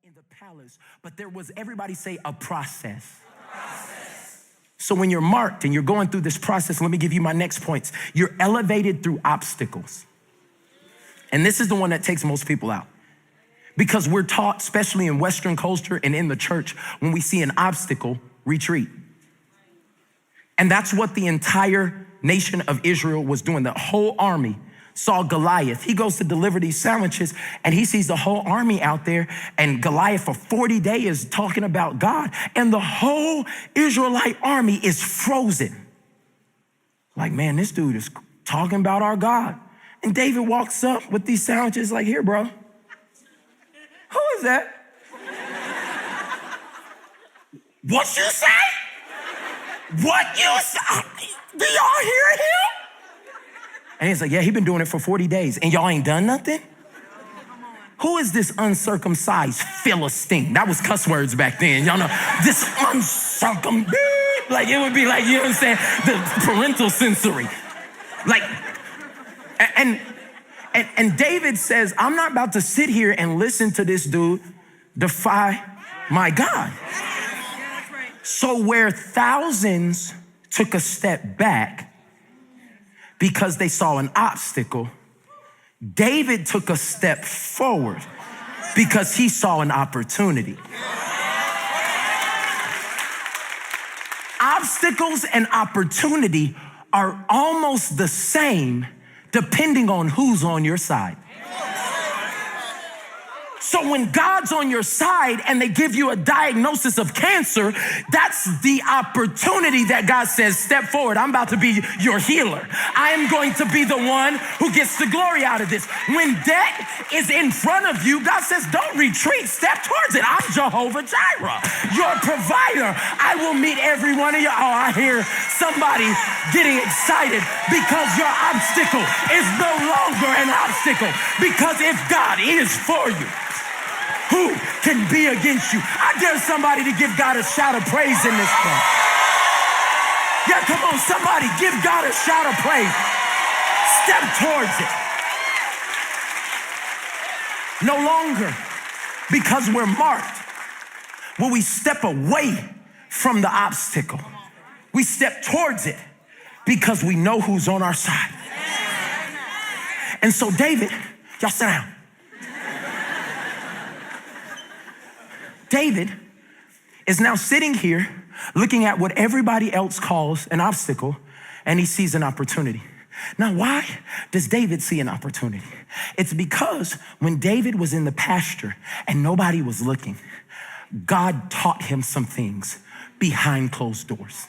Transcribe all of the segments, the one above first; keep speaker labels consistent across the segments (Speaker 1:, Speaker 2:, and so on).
Speaker 1: in the palace, but there was, everybody say, a process. So when you're marked and you're going through this process, let me give you my next points. You're elevated through obstacles. And this is the one that takes most people out. Because we're taught, especially in Western culture and in the church, when we see an obstacle, retreat. And that's what the entire nation of Israel was doing. The whole army saw Goliath. He goes to deliver these sandwiches and he sees the whole army out there, and Goliath for 40 days is talking about God, and the whole Israelite army is frozen. Like, man, this dude is talking about our God. And David walks up with these sandwiches like, here, bro. Who is that? What you say? What you say? Do y'all hear him? And he's like, yeah, he been doing it for 40 days. And y'all ain't done nothing? Who is this uncircumcised Philistine? That was cuss words back then. Y'all know, this uncircumcised, like it would be like, you know what I'm saying? The parental sensory. Like, and David says, I'm not about to sit here and listen to this dude defy my God. So where thousands took a step back because they saw an obstacle, David took a step forward because he saw an opportunity. Obstacles and opportunity are almost the same depending on who's on your side. So when God's on your side and they give you a diagnosis of cancer, that's the opportunity that God says, step forward. I'm about to be your healer. I am going to be the one who gets the glory out of this. When debt is in front of you, God says, don't retreat, step towards it. I'm Jehovah Jireh, your provider. I will meet every one of you. Oh, I hear somebody getting excited because your obstacle is no longer an obstacle, because if God is for you, who can be against you? I dare somebody to give God a shout of praise in this one. Yeah, come on, somebody give God a shout of praise. Step towards it. No longer, because we're marked, will we step away from the obstacle. We step towards it because we know who's on our side. And so David, y'all sit down. David is now sitting here looking at what everybody else calls an obstacle, and he sees an opportunity. Now, why does David see an opportunity? It's because when David was in the pasture and nobody was looking, God taught him some things behind closed doors.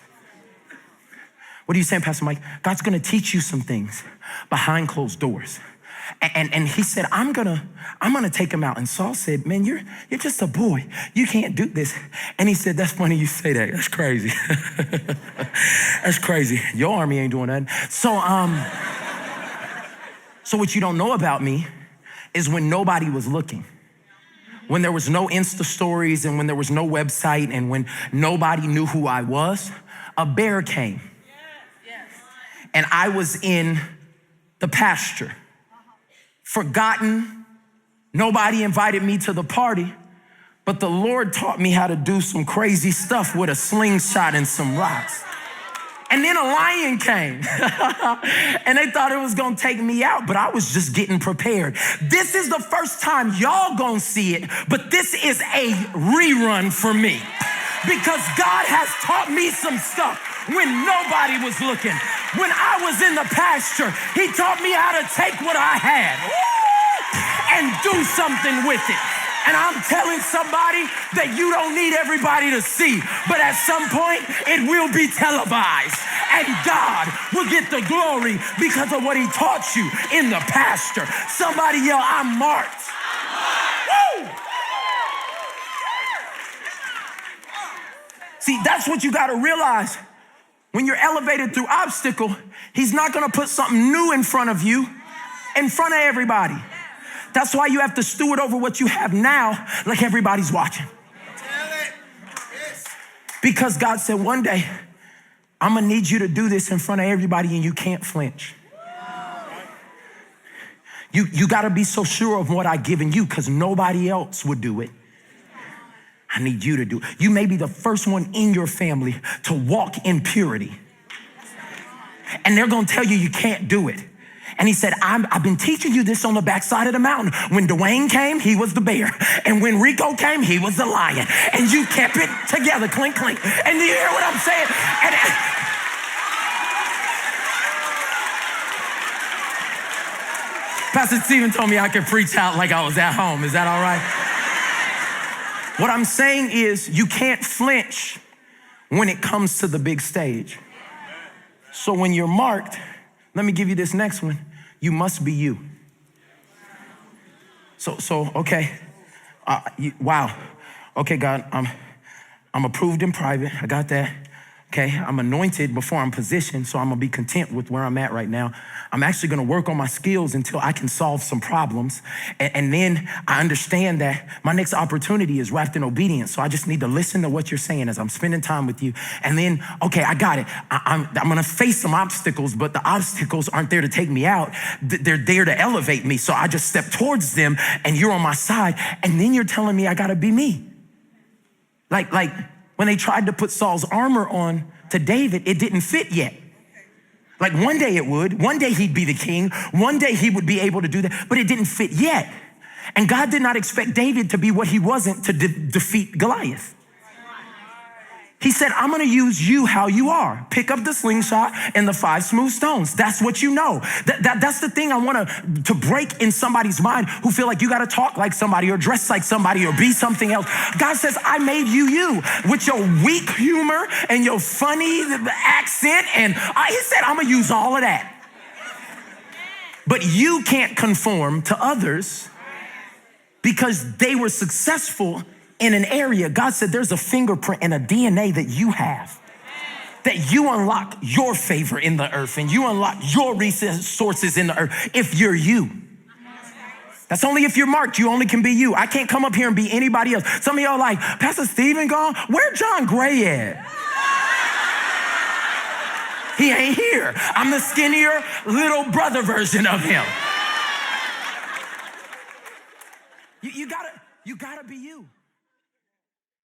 Speaker 1: What are you saying, Pastor Mike? God's gonna teach you some things behind closed doors. And he said, I'm gonna take him out. And Saul said, man, you're just a boy. You can't do this. And he said, that's funny you say that. That's crazy. That's crazy. Your army ain't doing nothing. So what you don't know about me is when nobody was looking, when there was no Insta stories and when there was no website and when nobody knew who I was, a bear came. And I was in the pasture. Forgotten, nobody invited me to the party, but the Lord taught me how to do some crazy stuff with a slingshot and some rocks. And then a lion came and they thought it was gonna take me out, but I was just getting prepared. This is the first time y'all gonna see it, but this is a rerun for me because God has taught me some stuff when nobody was looking. When I was in the pasture, he taught me how to take what I had and do something with it. And I'm telling somebody that you don't need everybody to see, but at some point it will be televised and God will get the glory because of what he taught you in the pasture. Somebody yell, I'm marked. Woo! See, that's what you gotta realize. When you're elevated through obstacle, he's not gonna put something new in front of you, in front of everybody. That's why you have to steward over what you have now like everybody's watching. Because God said one day, I'm gonna need you to do this in front of everybody and you can't flinch. You gotta be so sure of what I've given you because nobody else would do it. I need you to do it. You may be the first one in your family to walk in purity. And they're gonna tell you you can't do it. And he said, I've been teaching you this on the backside of the mountain. When Dwayne came, he was the bear. And when Rico came, he was the lion. And you kept it together, clink, clink. And do you hear what I'm saying? Pastor Stephen told me I could preach out like I was at home. Is that all right? What I'm saying is you can't flinch when it comes to the big stage. So when you're marked, let me give you this next one. You must be you. So okay. Wow. Okay, God, I'm approved in private. I got that. Okay, I'm anointed before I'm positioned, so I'm gonna be content with where I'm at right now. I'm actually gonna work on my skills until I can solve some problems. And then I understand that my next opportunity is wrapped in obedience. So I just need to listen to what you're saying as I'm spending time with you. And then, okay, I got it. I'm gonna face some obstacles, but the obstacles aren't there to take me out. They're there to elevate me. So I just step towards them and you're on my side. And then you're telling me I gotta be me. Like when they tried to put Saul's armor on to David, it didn't fit yet. Like one day it would, one day he'd be the king, one day he would be able to do that, but it didn't fit yet. And God did not expect David to be what he wasn't to defeat Goliath. He said, I'm gonna use you how you are. Pick up the slingshot and the 5 smooth stones. That's what you know. That's the thing I want to break in somebody's mind who feel like you gotta talk like somebody or dress like somebody or be something else. God says, I made you with your weak humor and your funny accent. And he said, I'm gonna use all of that. But you can't conform to others because they were successful in an area. God said there's a fingerprint and a DNA that you have, that you unlock your favor in the earth and you unlock your resources in the earth if you're you. That's only if you're marked. You only can be you. I can't come up here and be anybody else. Some of y'all like, Pastor Stephen gone? Where John Gray at? He ain't here. I'm the skinnier little brother version of him. You gotta be you.